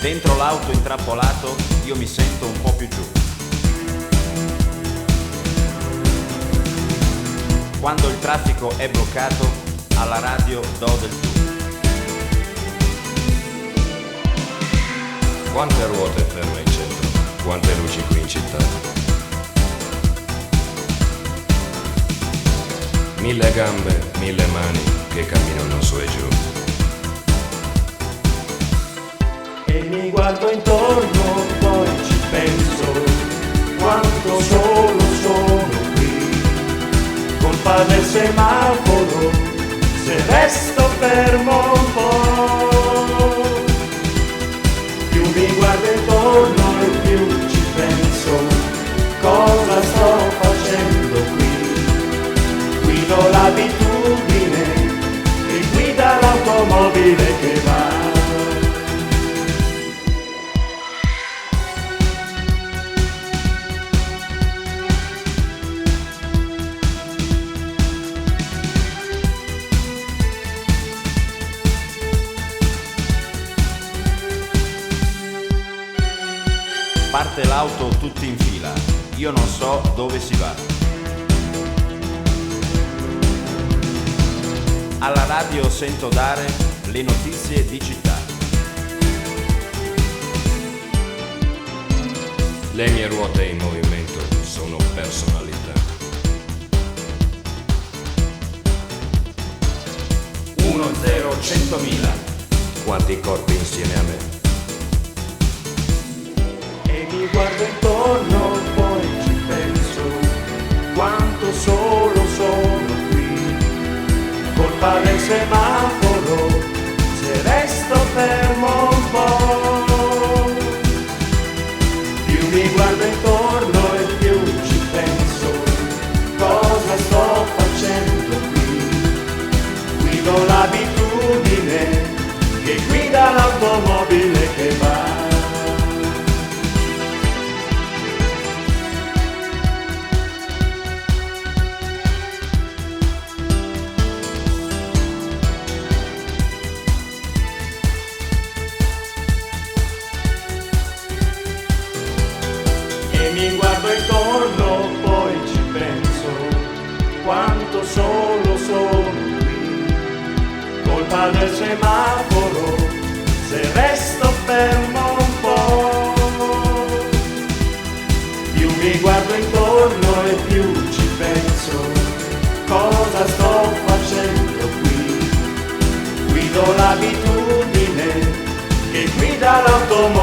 Dentro l'auto intrappolato io mi sento un po' più giù. Quando il traffico è bloccato, alla radio do del tu. Quante ruote ferme in centro, quante luci qui in città. 1000 gambe, 1000 mani che camminano su e giù. E mi guardo intorno, poi ci penso, quanto solo sono qui. Colpa del semaforo, se resto fermo un po'. Più mi guardo intorno e più ci penso, cosa sto facendo qui. Guido l'abitudine che guida l'automobile che va. Parte l'auto tutti in fila, io non so dove si va. Alla radio sento dare le notizie di città. Le mie ruote in movimento sono personalità. 1, 0, 100.000. Quanti corpi insieme a me. E mi guardo intorno, poi ci penso, quanto solo sono qui. Colpa del semaforo, se resto fermo un po'. Più mi guardo intorno e più ci penso, cosa sto facendo qui. Guido l'abitudine che guida l'automobile che va. Mi guardo intorno, poi ci penso, quanto solo sono qui. Colpa del semaforo, se resto fermo un po'. Più mi guardo intorno e più ci penso, cosa sto facendo qui. Guido l'abitudine che guida l'automobile